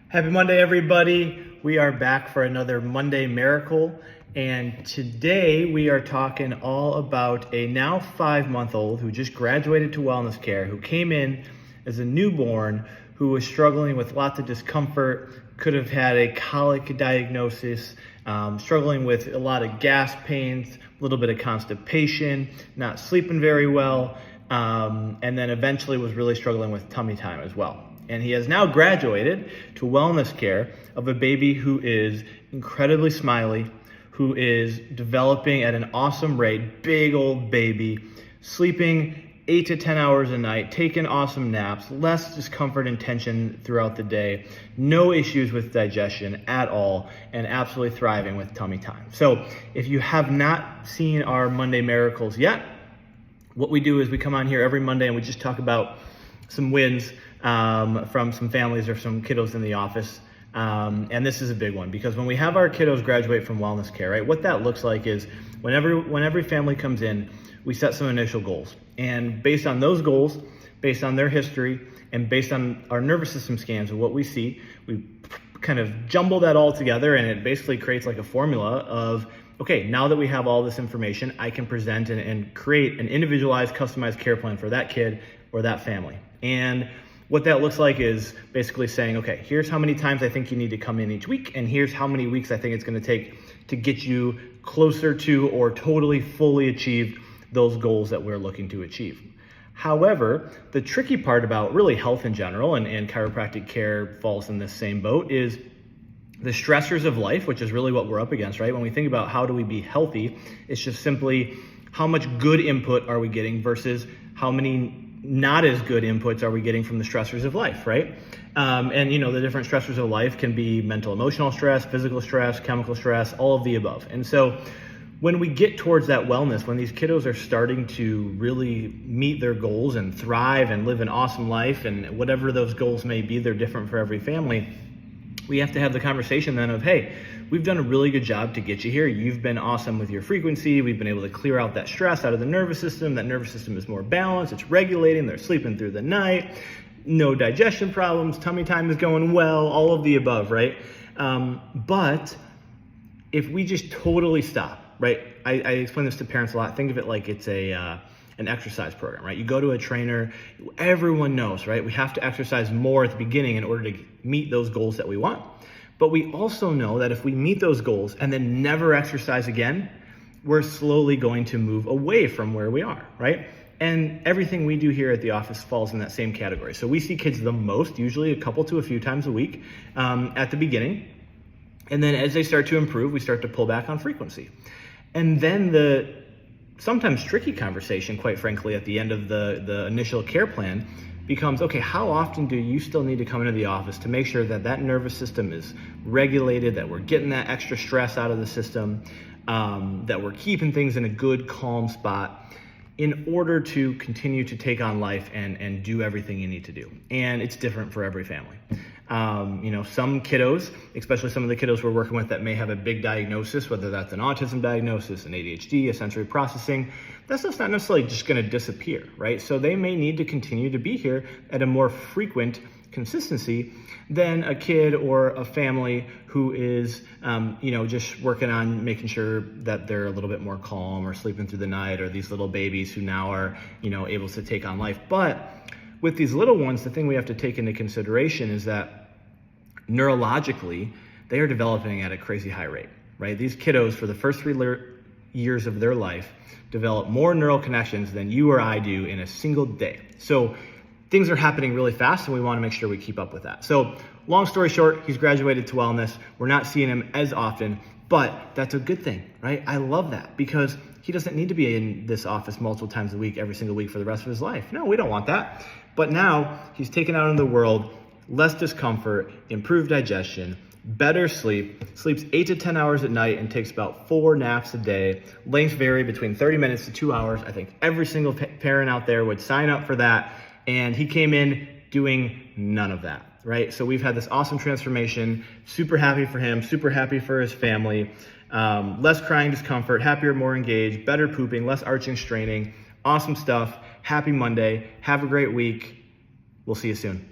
Happy Monday, everybody. We are back for another Monday Miracle. And today we are talking all about a now 5-month-old who just graduated to wellness care, who came in as a newborn, who was struggling with lots of discomfort, could have had a colic diagnosis, struggling with a lot of gas pains, a little bit of constipation, not sleeping very well, and then eventually was really struggling with tummy time as well. And he has now graduated to wellness care of a baby who is incredibly smiley, who is developing at an awesome rate, big old baby, sleeping 8 to 10 hours a night, taking awesome naps, less discomfort and tension throughout the day, no issues with digestion at all, and absolutely thriving with tummy time. So if you have not seen our Monday Miracles yet, what we do is we come on here every Monday and we just talk about some wins from some families or some kiddos in the office. And this is a big one because when we have our kiddos graduate from wellness care, right, what that looks like is when every family comes in, we set some initial goals. And based on those goals, based on their history, and based on our nervous system scans of what we see, we kind of jumble that all together, and it basically creates like a formula of, okay, now that we have all this information, I can present and create an individualized, customized care plan for that kid or that family. And what that looks like is basically saying, okay, here's how many times I think you need to come in each week, and here's how many weeks I think it's going to take to get you closer to or totally fully achieve those goals that we're looking to achieve. However, the tricky part about really health in general, and chiropractic care falls in this same boat, is the stressors of life, which is really what we're up against, right? When we think about how do we be healthy, it's just simply how much good input are we getting versus how many not as good inputs are we getting from the stressors of life, right? And the different stressors of life can be mental, emotional stress, physical stress, chemical stress, all of the above. And so when we get towards that wellness, when these kiddos are starting to really meet their goals and thrive and live an awesome life, and whatever those goals may be, they're different for every family, we have to have the conversation then of, hey, we've done a really good job to get you here. You've been awesome with your frequency. We've been able to clear out that stress out of the nervous system. That nervous system is more balanced. It's regulating. They're sleeping through the night. No digestion problems. Tummy time is going well. All of the above, right? But if we just totally stop, right? I explain this to parents a lot. Think of it like it's an exercise program, right? You go to a trainer, everyone knows, right? We have to exercise more at the beginning in order to meet those goals that we want. But we also know that if we meet those goals and then never exercise again, we're slowly going to move away from where we are, right? And everything we do here at the office falls in that same category. So we see kids the most, usually a couple to a few times a week at the beginning. And then as they start to improve, we start to pull back on frequency. And then the sometimes tricky conversation, quite frankly, at the end of the initial care plan becomes, okay, how often do you still need to come into the office to make sure that that nervous system is regulated, that we're getting that extra stress out of the system, that we're keeping things in a good, calm spot in order to continue to take on life and do everything you need to do. And it's different for every family. Some kiddos, especially some of the kiddos we're working with that may have a big diagnosis, whether that's an autism diagnosis, an ADHD, a sensory processing, that's just not necessarily just going to disappear, right? So they may need to continue to be here at a more frequent consistency than a kid or a family who is, just working on making sure that they're a little bit more calm or sleeping through the night, or these little babies who now are, able to take on life. But with these little ones, the thing we have to take into consideration is that neurologically, they are developing at a crazy high rate, right? These kiddos, for the first 3 years of their life, develop more neural connections than you or I do in a single day. So things are happening really fast, and we want to make sure we keep up with that. So long story short, he's graduated to wellness. We're not seeing him as often, but that's a good thing, right? I love that because he doesn't need to be in this office multiple times a week, every single week for the rest of his life. No, we don't want that. But now he's taken out into the world, less discomfort, improved digestion, better sleep, sleeps 8 to 10 hours at night and takes about 4 naps a day. Lengths vary between 30 minutes to 2 hours. I think every single parent out there would sign up for that. And he came in doing none of that, right? So we've had this awesome transformation, super happy for him, super happy for his family, less crying discomfort, happier, more engaged, better pooping, less arching, straining, awesome stuff. Happy Monday. Have a great week. We'll see you soon.